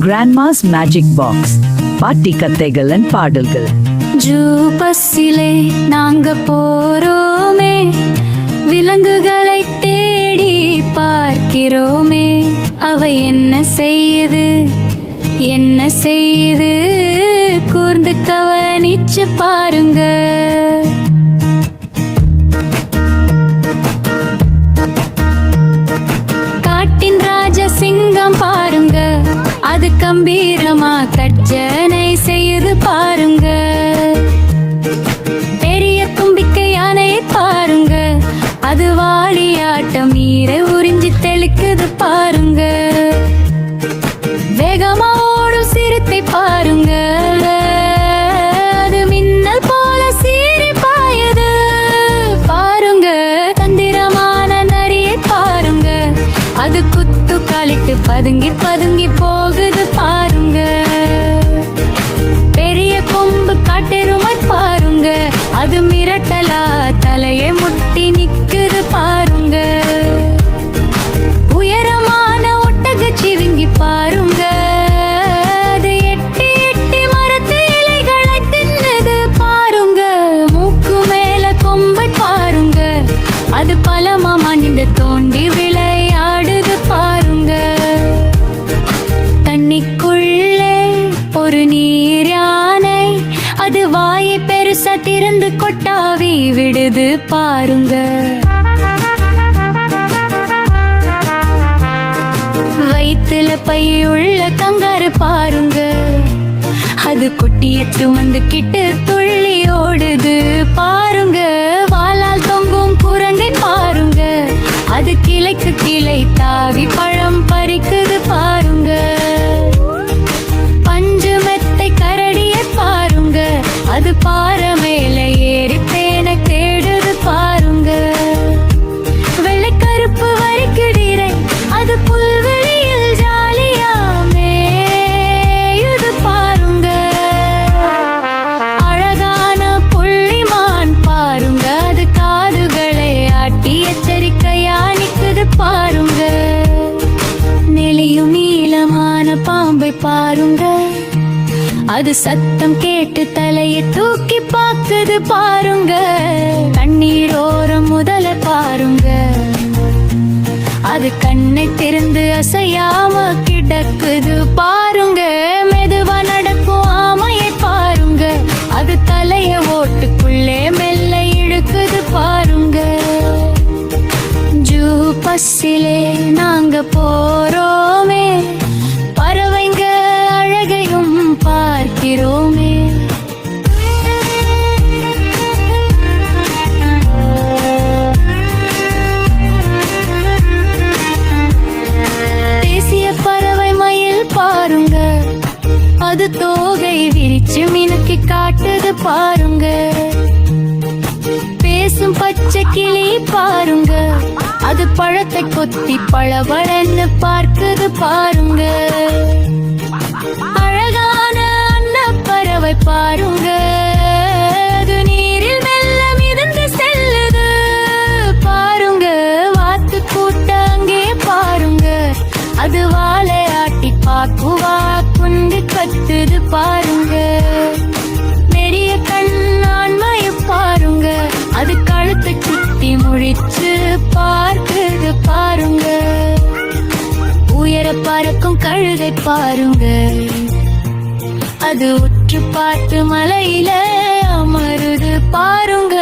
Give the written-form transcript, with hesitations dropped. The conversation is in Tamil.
Grandma's Magic Box. பாட்டி கதைகள் and பாடல்கள். ஜூ பஸ்ஸிலே நாங்க போறோமே, விலங்குகளை தேடி பார்க்கிறோமே. அவை என்ன செய்யுது கூர்ந்து கவனிச்சு பாருங்க. காட்டின் ராஜா சிங்கம் பாருங்க, அது கம்பீரமா கர்ஜனை செய்யுது பாருங்க. பெரிய தும்பிக்கை யானையை பாருங்க, அது வாலியாட்டம் நீரை உறிஞ்சி தெளிக்குது பாருங்க. வேகமா ஓடும் சிறுத்தை பாருங்க, அது மின்னல் போல சீறி பாயுது பாருங்க. தந்திரமான நரியை பாருங்க, அது குத்து காலிட்டு பதுங்கி பதுங்கி போகுது பாருங்க. பெரிய கொம்பு காட்டெருமை பாருங்க, அது மிரட்டலா தலையை முட்டி நிக்குது பாருங்க. உயரமான ஒட்டகச்சிவிங்கி பாருங்க, அது எட்டி எட்டி மரத்து இலைகளை தின்னுது பாருங்க. மூக்கு மேல கொம்பை பாருங்க, அது பலமா மனித தோண்டி விளையாடுது பாருங்க. தண்ணிக்குள்ளே ஒரு நீர் யானை, அது வாயை பெருசா திறந்து கொட்டாவி விடுது பாருங்க. வயிற்றுல பையுள்ள கங்காரு பாருங்க, அது கொட்டியத்து வந்து கிட்டு துள்ளி ஓடுது பாருங்க. வாளால் தொங்கும் குரங்கை பாருங்க, அது கிளைக்கு கிளை தாவி பழம் பறிக்குது பாருங்க. பஞ்சு மெத்தை கரடியை பாருங்க, அது பாறை மேல ஏறி தேனை தேடுது பாருங்க. வெள்ளை கருப்பு வரிக்கிடீரை, அது புல்வெளியில் ஜாலியா மேயுது பாருங்க. அழகான புள்ளிமான் பாருங்க, அது காதுகளை ஆட்டி எச்சரிக்கையா நிக்குது பாருங்க. நெளியும் நீளமான பாம்பை பாருங்க, அது சத்தம் கேட்டு தலையை தூக்கி பாக்குது பாருங்க. கண்ணீரோரம் முதல பாருங்க, அது கண்ணை திறந்து அசையாம கிடக்குது பாருங்க. மெதுவா நடக்கும் ஆமையை பாருங்க, அது தலைய ஓட்டுக்குள்ளே மெல்ல இழுக்குது பாருங்க. ஜூ பஸ்ஸிலே நாங்க போறோமே, பறவைங்க அழகையும் பார்க்கிறோமே. தேசிய பறவை மயில் பாருங்க, அது தோகை விரிச்சு மினுக்கி காட்டுது பாருங்க. பேசும் பச்சை கிளி பாருங்க, அது பழத்தை கொத்தி பழபழன்னு பார்க்குது பாருங்க. அழகான அன்னப்பறவை பாருங்க, அது நீரில் மெல்ல மிதந்து செல்லுது பாருங்க. வாத்து கூட்ட அங்கே பாருங்க, அது வாழை ஆட்டி பாக்குவா குண்டு கத்துது பாருங்க. பெரிய கண்ணான்மைய பாருங்க, அது கழுத்தை சுத்தி முழிச்சு பார்க்குது பாருங்க. உயர பறக்கும் கழுதை பாருங்க, அது உற்று பார்த்து மலையில அமருது பாருங்க.